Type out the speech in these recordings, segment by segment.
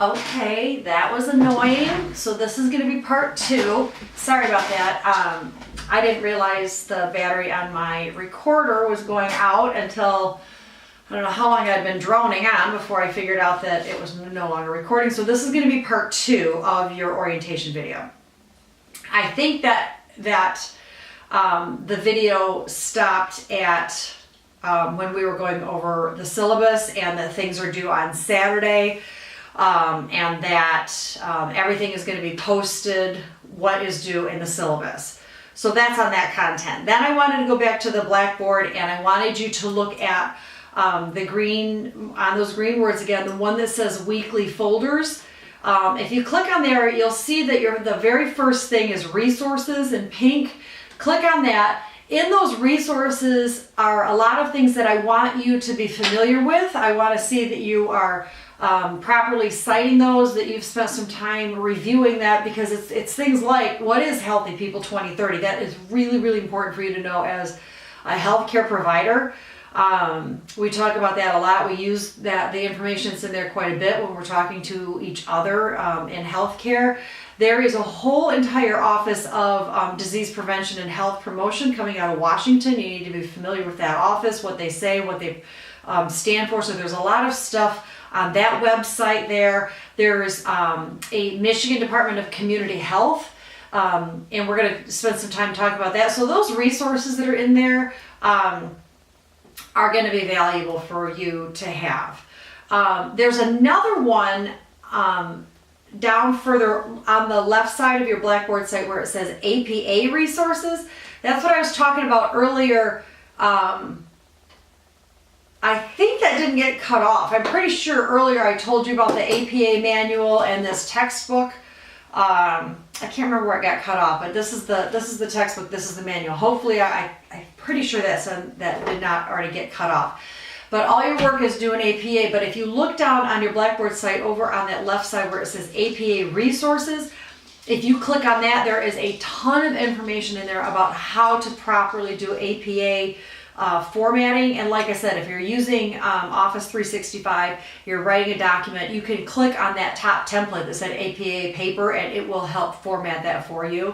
Okay, that was annoying. So this is gonna be part 2. Sorry about that. I didn't realize the battery on my recorder was going out until, I don't know how long I'd been droning on before I figured out that it was no longer recording. So this is gonna be part 2 of your orientation video. I think that the video stopped at when we were going over the syllabus and that things are due on Saturday. And that everything is going to be posted, what is due in the syllabus. So that's on that content. Then I wanted to go back to the Blackboard and I wanted you to look at the green, on those green words again, the one that says weekly folders. If you click on there, you'll see that the very first thing is resources in pink. Click on that. In those resources are a lot of things that I want you to be familiar with. I want to see that you are properly citing those, that you've spent some time reviewing that, because it's things like, what is Healthy People 2030? That is really, really important for you to know as a healthcare provider. We talk about that a lot. We use the information that's in there quite a bit when we're talking to each other in healthcare. There is a whole entire office of disease prevention and health promotion coming out of Washington. You need to be familiar with that office, what they say, what they stand for. So there's a lot of stuff on that website there. There's a Michigan Department of Community Health, and we're going to spend some time talking about that. So those resources that are in there are going to be valuable for you to have. There's another one down further on the left side of your Blackboard site where it says APA resources. That's what I was talking about earlier. I think that didn't get cut off. I'm pretty sure earlier I told you about the APA manual and this textbook. I can't remember where it got cut off, but this is the textbook. This is the manual. Hopefully, I'm pretty sure that did not already get cut off. But all your work is due in APA. But if you look down on your Blackboard site over on that left side where it says APA resources, if you click on that, there is a ton of information in there about how to properly do APA formatting. And like I said, if you're using Office 365, you're writing a document, you can click on that top template that said APA paper and it will help format that for you.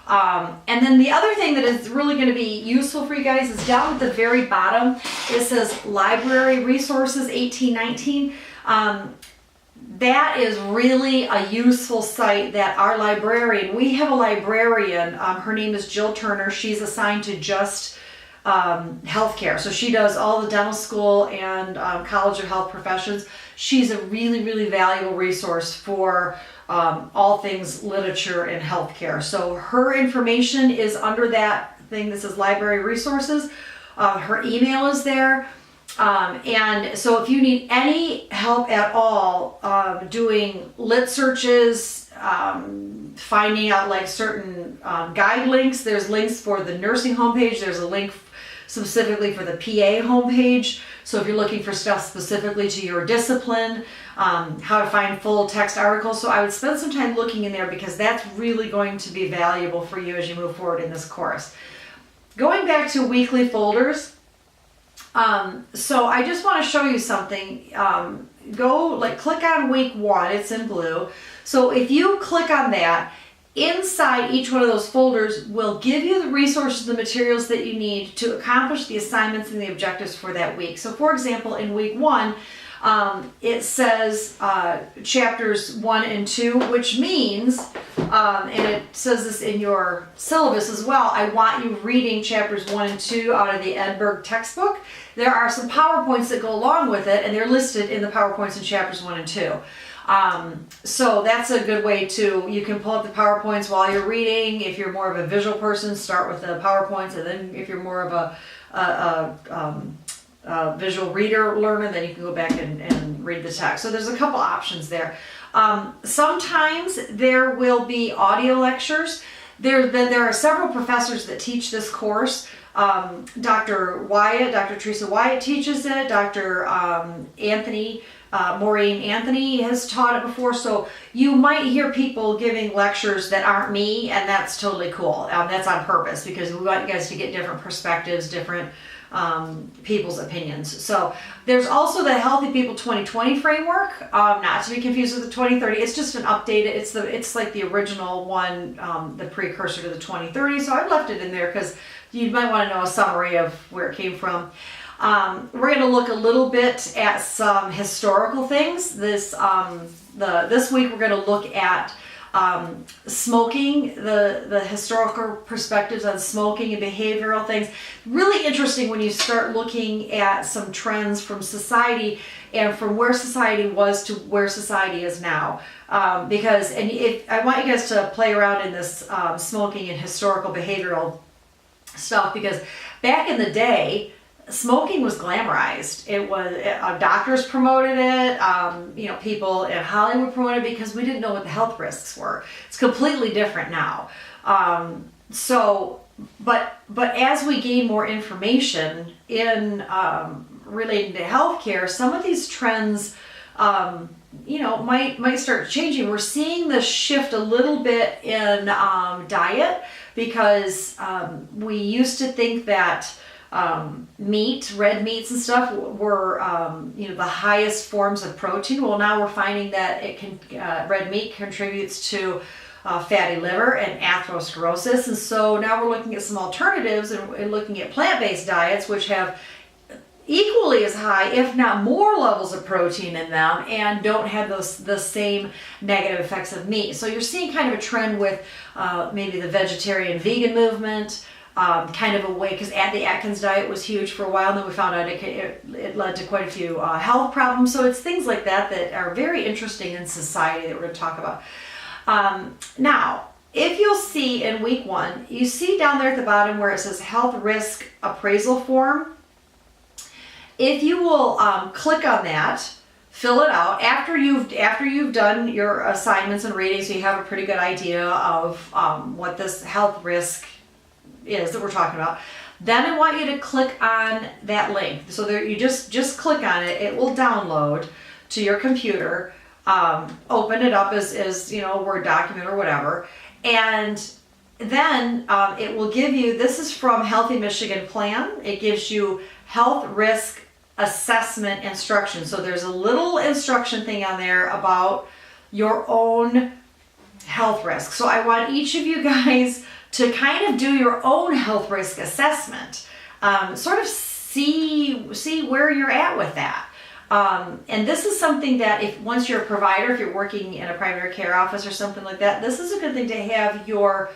And then the other thing that is really going to be useful for you guys is down at the very bottom. It says Library Resources 1819. That is really a useful site that our librarian, we have a librarian, her name is Jill Turner. She's assigned to just healthcare. So she does all the dental school and College of Health Professions. She's a really, really valuable resource for all things literature and healthcare. So her information is under that thing that says Library Resources. Her email is there. And so if you need any help at all doing lit searches, finding out like certain guide links, there's links for the nursing homepage. There's a link specifically for the PA homepage. So if you're looking for stuff specifically to your discipline, how to find full text articles. So I would spend some time looking in there because that's really going to be valuable for you as you move forward in this course. Going back to weekly folders. So I just want to show you something. Click on week 1, it's in blue. So if you click on that, inside each one of those folders will give you the resources, the materials that you need to accomplish the assignments and the objectives for that week. So for example, in week 1, it says chapters 1 and 2, which means, and it says this in your syllabus as well, I want you reading chapters 1 and 2 out of the Edinburgh textbook. There are some PowerPoints that go along with it, and they're listed in the PowerPoints in chapters 1 and 2. So that's a good way you can pull up the PowerPoints while you're reading. If you're more of a visual person, start with the PowerPoints, and then if you're more of a visual reader learner, then you can go back and read the text. So there's a couple options there. Sometimes there will be audio lectures. There are several professors that teach this course. Dr. Teresa Wyatt teaches it. Dr. Anthony Maureen Anthony has taught it before, so you might hear people giving lectures that aren't me, and that's totally cool. That's on purpose because we want you guys to get different perspectives, different people's opinions. So there's also the Healthy People 2020 framework, not to be confused with the 2030. It's just an updated. It's like the original one, the precursor to the 2030. So I've left it in there because you might want to know a summary of where it came from. We're going to look a little bit at some historical things. This week we're going to look at smoking, the historical perspectives on smoking and behavioral things. Really interesting when you start looking at some trends from society and from where society was to where society is now. Because I want you guys to play around in this smoking and historical behavioral stuff, because back in the day, smoking was glamorized. It was doctors promoted it. People in Hollywood promoted it because we didn't know what the health risks were. It's completely different now. But as we gain more information in relating to healthcare, some of these trends, might start changing. We're seeing this shift a little bit in diet because we used to think that red meats and stuff were, the highest forms of protein. Well, now we're finding that red meat contributes to fatty liver and atherosclerosis. And so now we're looking at some alternatives and looking at plant-based diets, which have equally as high, if not more, levels of protein in them and don't have the same negative effects of meat. So you're seeing kind of a trend with maybe the vegetarian vegan movement, kind of a way, because the Atkins diet was huge for a while, and then we found out it led to quite a few health problems. So it's things like that are very interesting in society that we're going to talk about. Now, if you'll see in week 1, you see down there at the bottom where it says health risk appraisal form. If you will click on that, fill it out after you've done your assignments and readings, so you have a pretty good idea of what this health risk is that we're talking about. Then I want you to click on that link. So there, you just click on it. It will download to your computer. Open it up as a Word document or whatever, and then it will give you. This is from Healthy Michigan Plan. It gives you health risk assessment instruction. So there's a little instruction thing on there about your own health risk. So I want each of you guys to kind of do your own health risk assessment, sort of see where you're at with that. And this is something that once you're a provider, if you're working in a primary care office or something like that, this is a good thing to have your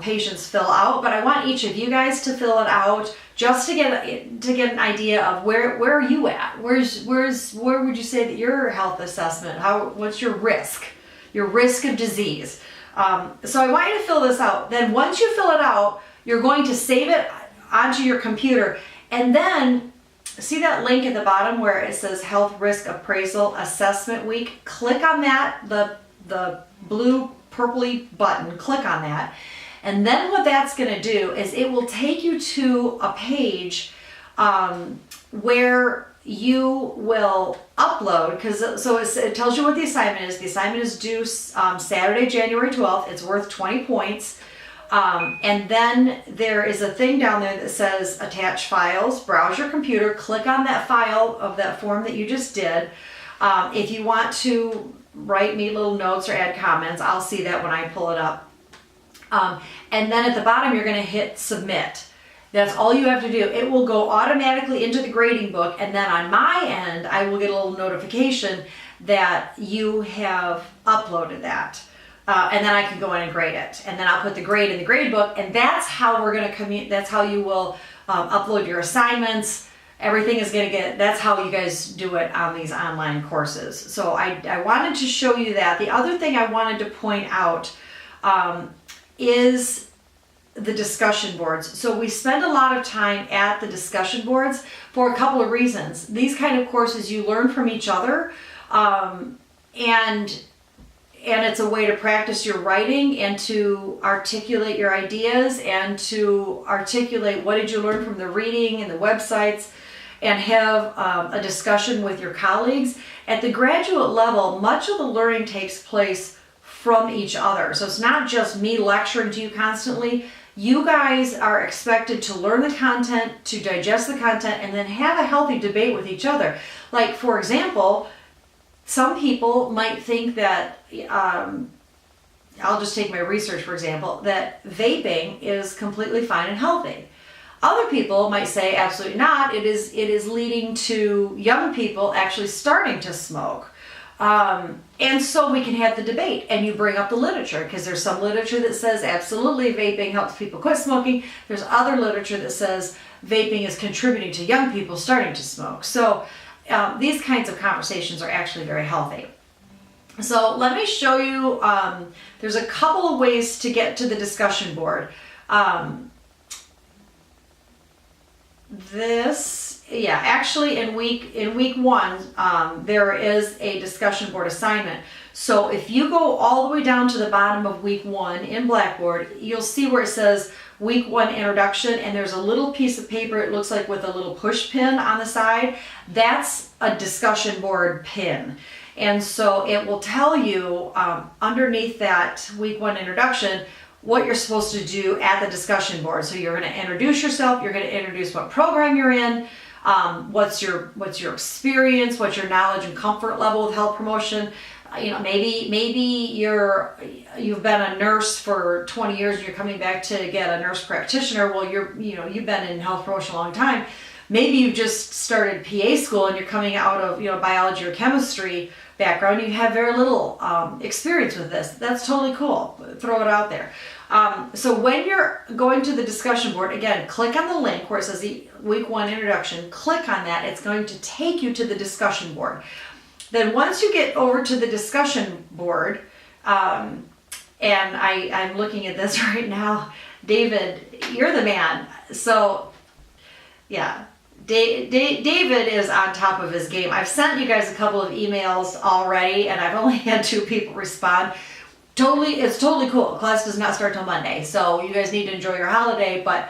patients fill out. But I want each of you guys to fill it out just to get an idea of where are you at? Where would you say that your health assessment? What's your risk of disease? So I want you to fill this out. Then once you fill it out, you're going to save it onto your computer. And then see that link at the bottom where it says Health Risk Appraisal Assessment Week? Click on that, the blue purpley button, click on that. And then what that's going to do is it will take you to a page where you will upload, it tells you what the assignment is. The assignment is due Saturday, January 12th. It's worth 20 points. And then there is a thing down there that says attach files. Browse your computer, click on that file of that form that you just did. If you want to write me little notes or add comments, I'll see that when I pull it up. And then at the bottom, you're going to hit submit. That's all you have to do. It will go automatically into the grading book, and then on my end, I will get a little notification that you have uploaded that. And then I can go in and grade it. And then I'll put the grade in the grade book, and that's how we're going to that's how you will upload your assignments. Everything is going to that's how you guys do it on these online courses. So I wanted to show you that. The other thing I wanted to point out is the discussion boards. So we spend a lot of time at the discussion boards for a couple of reasons. These kind of courses, you learn from each other, and it's a way to practice your writing and to articulate your ideas and to articulate what did you learn from the reading and the websites. and have a discussion with your colleagues. At the graduate level, much of the learning takes place from each other. So it's not just me lecturing to you constantly. You guys are expected to learn the content, to digest the content, and then have a healthy debate with each other. Like, for example, some people might think that, I'll just take my research for example, that vaping is completely fine and healthy. Other people might say absolutely not. It is leading to young people actually starting to smoke. And so we can have the debate, and you bring up the literature, because there's some literature that says absolutely vaping helps people quit smoking. There's other literature that says vaping is contributing to young people starting to smoke. So these kinds of conversations are actually very healthy. So let me show you, there's a couple of ways to get to the discussion board. Actually in week one, there is a discussion board assignment. So if you go all the way down to the bottom of week one in Blackboard, you'll see where it says week one introduction, and there's a little piece of paper, it looks like with a little push pin on the side. That's a discussion board pin. And so it will tell you underneath that week one introduction what you're supposed to do at the discussion board. So you're going to introduce yourself, you're going to introduce what program you're in, what's your experience, what's your knowledge and comfort level with health promotion. Maybe you've been a nurse for 20 years and you're coming back to get a nurse practitioner. Well, you've been in health promotion a long time. Maybe you just started PA school and you're coming out of biology or chemistry background. You have very little experience with this. That's totally cool. Throw it out there. So when you're going to the discussion board, again, click on the link where it says the week one introduction. Click on that. It's going to take you to the discussion board. Then once you get over to the discussion board, and I'm looking at this right now, David, you're the man. So yeah. David is on top of his game. I've sent you guys a couple of emails already, and I've only had 2 people respond. It's totally cool. Class does not start till Monday, so you guys need to enjoy your holiday. But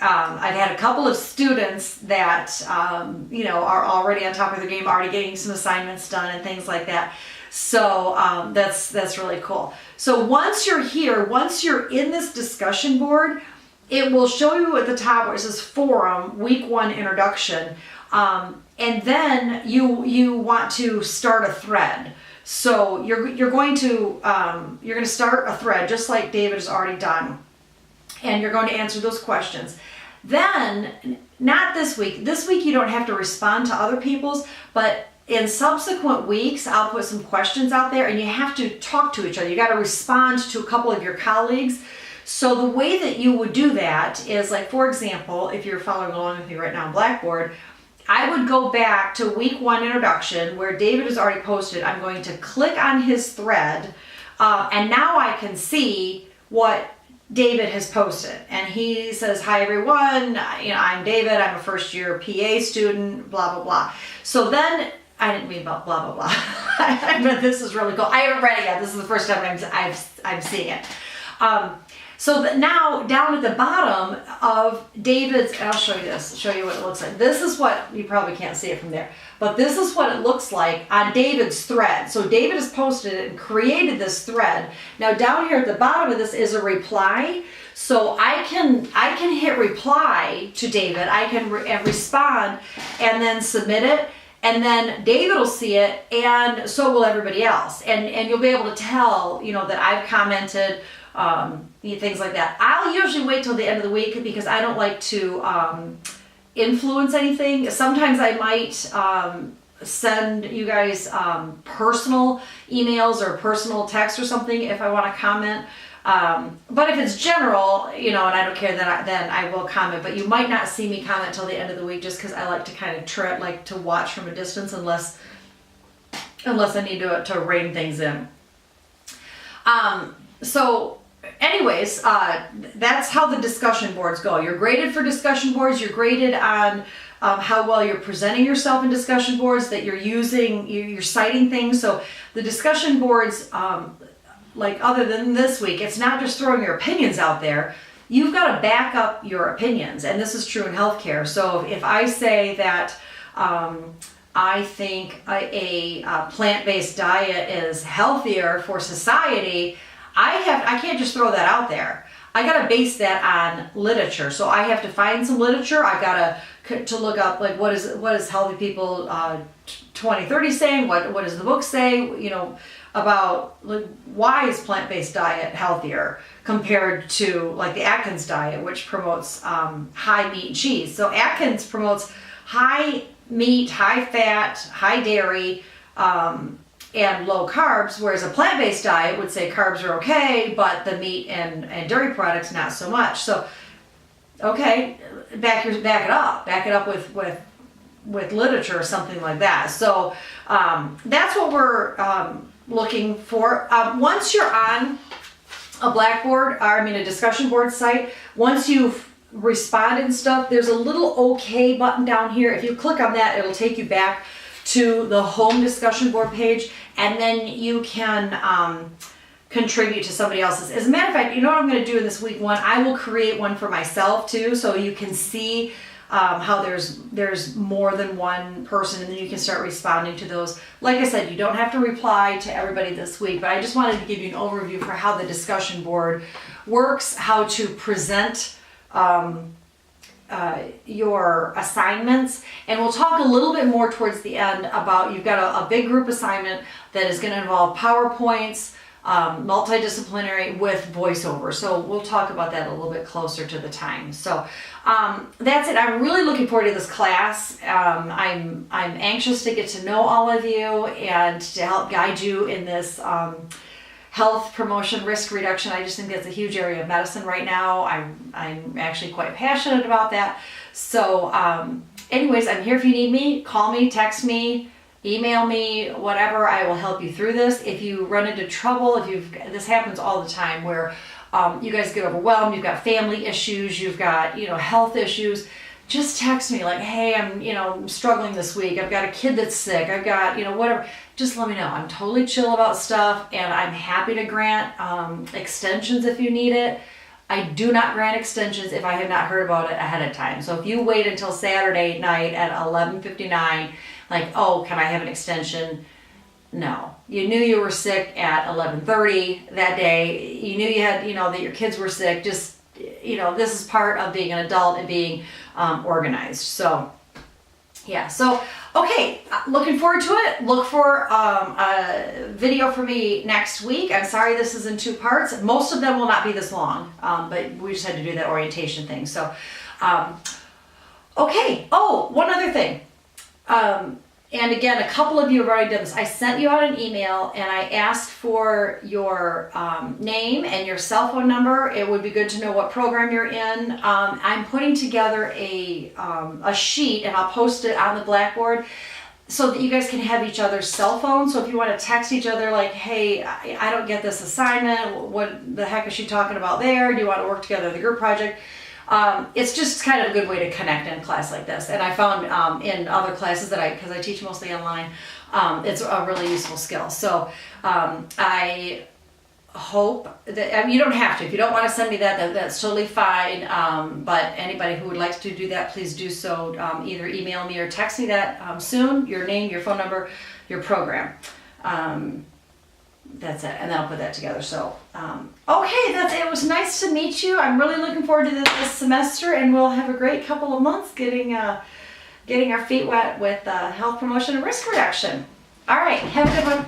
I've had a couple of students that are already on top of their game, already getting some assignments done and things like that. So that's really cool. So once you're here, once you're in this discussion board, it will show you at the top where it says forum, week one introduction, and then you want to start a thread. So you're going to start a thread just like David has already done, and you're going to answer those questions. Then, not this week. This week you don't have to respond to other people's, but in subsequent weeks I'll put some questions out there, and you have to talk to each other. You got to respond to a couple of your colleagues. So the way that you would do that is, like, for example, if you're following along with me right now on Blackboard, I would go back to week one introduction where David has already posted. I'm going to click on his thread, and now I can see what David has posted. And he says, hi everyone, I'm David, I'm a first year PA student, blah, blah, blah. So then, I didn't mean about blah, blah, blah. I mean, this is really cool. I haven't read it yet. This is the first time I'm seeing it. So now down at the bottom of David's, and I'll show you this, show you what it looks like. This is what, you probably can't see it from there, but this is what it looks like on David's thread. So David has posted it and created this thread. Now down here at the bottom of this is a reply. So I can hit reply to David. I can respond and then submit it. And then David will see it, and so will everybody else. And you'll be able to tell, that I've commented, things like that. I'll usually wait till the end of the week because I don't like to influence anything. Sometimes I might send you guys personal emails or personal text or something if I want to comment. But if it's general, and I don't care, then I will comment. But you might not see me comment till the end of the week just because I like to kind of like to watch from a distance unless I need to rein things in. So anyways, that's how the discussion boards go. You're graded for discussion boards. You're graded on how well you're presenting yourself in discussion boards, that you're citing things. So the discussion boards, like other than this week, it's not just throwing your opinions out there. you've got to back up your opinions. And this is true in healthcare. So if I say that I think a plant-based diet is healthier for society, I can't just throw that out there. I got to base that on literature. So I have to find some literature. I've got to look up, like, what is Healthy People 2030 saying? What does the book say? About, like, why is plant-based diet healthier compared to, like, the Atkins diet, which promotes high meat and cheese. So Atkins promotes high meat, high fat, high dairy, and low carbs, whereas a plant-based diet would say carbs are okay, but the meat and dairy products not so much. So, okay, back it up with literature or something like that. So that's what we're looking for. Once you're on a discussion board site, once you've responded and stuff, there's a little OK button down here. If you click on that, it'll take you back to the home discussion board page, and then you can contribute to somebody else's. As a matter of fact, you know what I'm going to do in this week one? I will create one for myself too, so you can see how there's more than one person, and then you can start responding to those. Like I said, you don't have to reply to everybody this week, but I just wanted to give you an overview for how the discussion board works, how to present your assignments, and we'll talk a little bit more towards the end about, you've got a big group assignment that is going to involve PowerPoints, multidisciplinary with voiceover. So we'll talk about that a little bit closer to the time. So that's it. I'm really looking forward to this class. I'm anxious to get to know all of you and to help guide you in this health promotion, risk reduction. I just think that's a huge area of medicine right now. I'm actually quite passionate about that. So anyways, I'm here if you need me. Call me, text me, email me, whatever. I will help you through this. If you run into trouble, this happens all the time where you guys get overwhelmed, you've got family issues, you've got health issues, just text me like, hey, I'm struggling this week. I've got a kid that's sick. I've got whatever. Just let me know. I'm totally chill about stuff, and I'm happy to grant extensions if you need it. I do not grant extensions if I have not heard about it ahead of time. So if you wait until Saturday night at 11:59, like, oh, can I have an extension? No. You knew you were sick at 11:30 that day. You knew you had, that your kids were sick. Just, this is part of being an adult and being organized. So, yeah. So, okay. Looking forward to it. Look for a video for me next week. I'm sorry this is in 2 parts. Most of them will not be this long, but we just had to do that orientation thing. So, okay. Oh, one other thing. And again, a couple of you have already done this. I sent you out an email and I asked for your name and your cell phone number. It would be good to know what program you're in. I'm putting together a sheet, and I'll post it on the Blackboard so that you guys can have each other's cell phones. So if you want to text each other like, hey, I don't get this assignment. What the heck is she talking about there? Do you want to work together in the group project? It's just kind of a good way to connect in a class like this. And I found in other classes because I teach mostly online, it's a really useful skill. So I hope that, you don't have to. If you don't want to send me that's totally fine. But anybody who would like to do that, please do so. Either email me or text me that soon, your name, your phone number, your program. That's it, and then I'll put that together. So, okay, that's it. It was nice to meet you. I'm really looking forward to this semester, and we'll have a great couple of months getting our feet wet with health promotion and risk reduction. All right, have a good one.